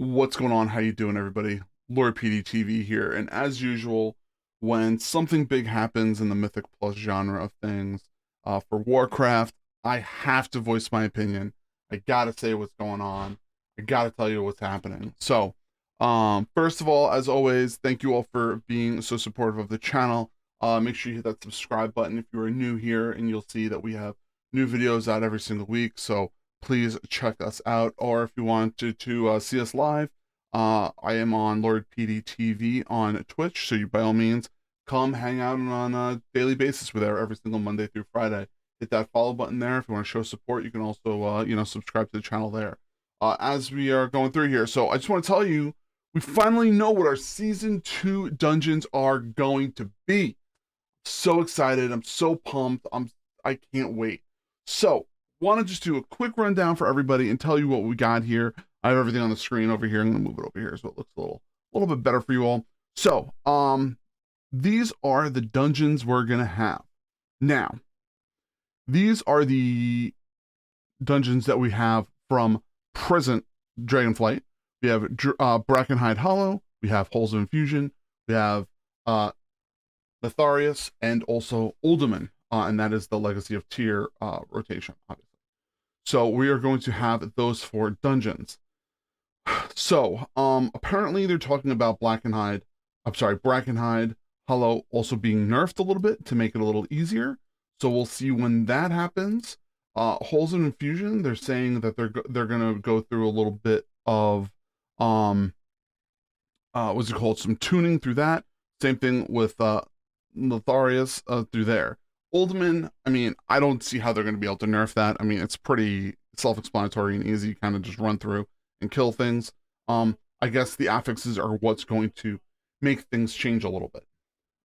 What's going on? How you doing, everybody? Lord PeteyTV here, and as usual, when something big happens in the Mythic Plus genre of things, for Warcraft, I have to voice my opinion. I gotta say what's going on. I gotta tell you what's happening. So, first of all, as always, thank you all for being so supportive of the channel. Make sure you hit that subscribe button if you are new here, and you'll see that we have new videos out every single week. So please check us out. Or if you want to see us live, I am on Lord PeteyTV on Twitch. So you, by all means, come hang out on a daily basis. We're there every single Monday through Friday. Hit that follow button there. If you want to show support, you can also, subscribe to the channel there. As we are going through here, so I just want to tell you, we finally know what our Season 2 dungeons are going to be. So excited. I'm so pumped. I can't wait. So, want to just do a quick rundown for everybody and tell you what we got here. I have everything on the screen over here. I'm gonna move it over here so it looks a little bit better for you all. So, these are the dungeons we're gonna have. Now, these are the dungeons that we have from present Dragonflight. We have Brackenhide Hollow. We have Holes of Infusion. We have Netharius, and also Uldaman, and that is the Legacy of Tyr rotation, obviously. So we are going to have those 4 dungeons. So, apparently they're talking about Brackenhide Hollow also being nerfed a little bit to make it a little easier. So we'll see when that happens. Holes of Infusion, they're saying that they're gonna go through a little bit of what's it called? Some tuning through that. Same thing with Netharius through there. Uldaman, I mean, I don't see how they're going to be able to nerf that. I mean, it's pretty self-explanatory and easy, kind of just run through and kill things. I guess the affixes are what's going to make things change a little bit.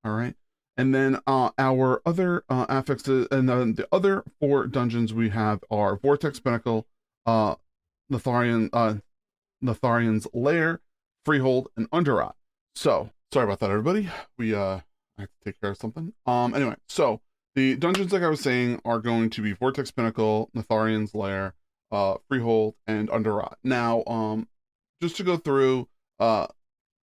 All right. And then our other affixes, and then the other 4 dungeons we have are Vortex Pinnacle, Netharian's Lair, Freehold, and Underrot. So, sorry about that, everybody. I have to take care of something. Anyway, so the dungeons, like I was saying, are going to be Vortex Pinnacle, Netharian's Lair, Freehold, and Underrot. Now, just to go through,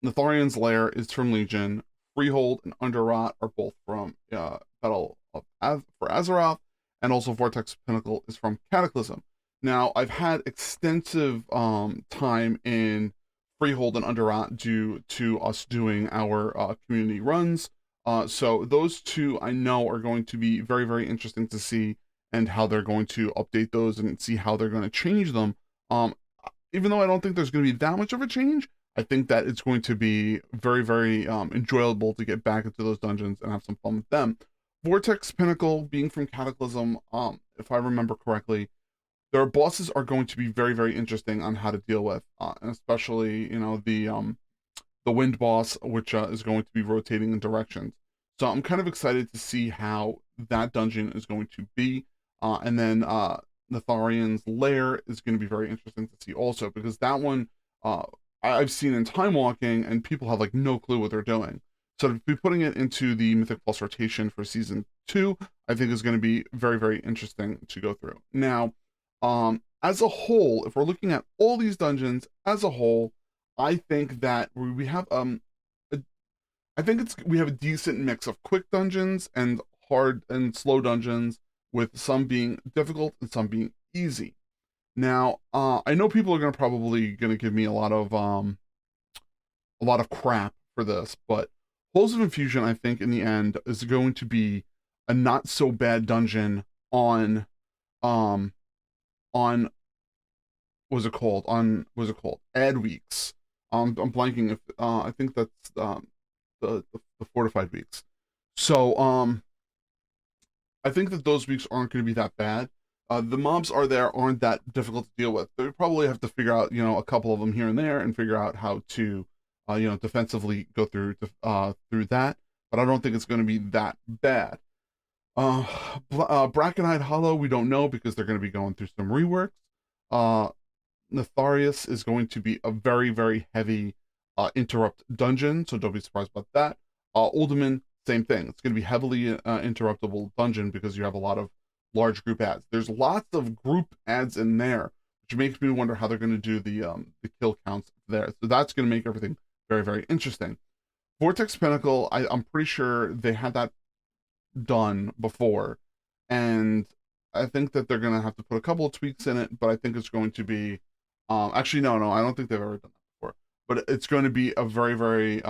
Netharian's Lair is from Legion, Freehold and Underrot are both from Battle for Azeroth, and also Vortex Pinnacle is from Cataclysm. Now, I've had extensive time in Freehold and Underrot due to us doing our community runs. So those 2 I know are going to be very, very interesting to see, and how they're going to update those and see how they're going to change them. Even though I don't think there's going to be that much of a change, I think that it's going to be very, very enjoyable to get back into those dungeons and have some fun with them. Vortex Pinnacle, being from Cataclysm, if I remember correctly, their bosses are going to be very, very interesting on how to deal with, and especially, the wind boss, which is going to be rotating in directions. So I'm kind of excited to see how that dungeon is going to be. And then Netharian's Lair is going to be very interesting to see also, because that one I've seen in Time Walking, and people have like no clue what they're doing. So to be putting it into the Mythic Plus rotation for Season 2, I think is going to be very, very interesting to go through. Now, as a whole, if we're looking at all these dungeons as a whole, I think that we have we have a decent mix of quick dungeons and hard and slow dungeons, with some being difficult and some being easy. Now, I know people are probably gonna give me a lot of crap for this, but Holes of Infusion, I think, in the end, is going to be a not so bad dungeon on what's it called? Ad weeks. I'm blanking if I think that's the fortified weeks. So I think that those weeks aren't going to be that bad. The mobs aren't that difficult to deal with. They probably have to figure out, a couple of them here and there, and figure out how to defensively go through that. But I don't think it's going to be that bad. Brackenhide Hollow, we don't know, because they're going to be going through some reworks. Netharius is going to be a very, very heavy interrupt dungeon, so don't be surprised about that. Uldaman, same thing. It's going to be heavily interruptible dungeon, because you have a lot of large group ads. There's lots of group ads in there, which makes me wonder how they're going to do the kill counts there. So that's going to make everything very, very interesting. Vortex Pinnacle, I'm pretty sure they had that done before, and I think that they're going to have to put a couple of tweaks in it, but I think it's going to be, actually, no, I don't think they've ever done that before, but it's going to be a very, very,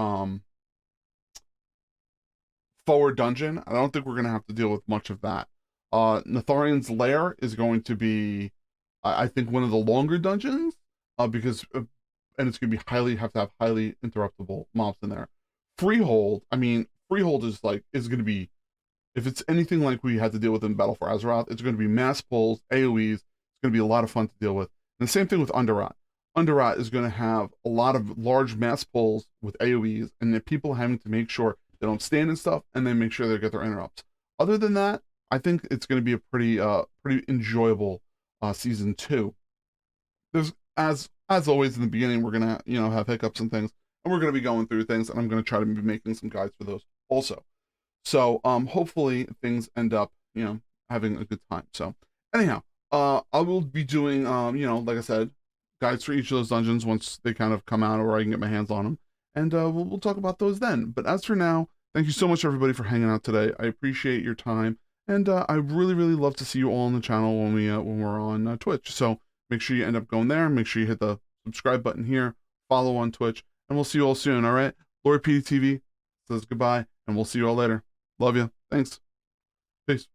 forward dungeon. I don't think we're going to have to deal with much of that. Natharian's Lair is going to be, I think, one of the longer dungeons, because, and it's going to be have to have highly interruptible mobs in there. Freehold, I mean, Freehold is going to be, if it's anything like we had to deal with in Battle for Azeroth, it's going to be mass pulls, AoEs. It's going to be a lot of fun to deal with. And the same thing with Underrot. Underrot is going to have a lot of large mass pulls with AoEs, and the people having to make sure they don't stand and stuff, and then make sure they get their interrupts. Other than that, I think it's going to be a pretty enjoyable season 2. There's as always in the beginning, we're gonna have hiccups and things, and we're gonna be going through things, and I'm gonna try to be making some guides for those also. So hopefully things end up having a good time. So anyhow, I will be doing like I said, guides for each of those dungeons once they kind of come out, or I can get my hands on them, and we'll talk about those then. But as for now, thank you so much everybody for hanging out today. I appreciate your time, and I really love to see you all on the channel when we're on Twitch. So make sure you end up going there. Make sure you hit the subscribe button here, follow on Twitch, and we'll see you all soon. All right, Lord PeteyTV says goodbye, and we'll see you all later. Love you. Thanks. Peace.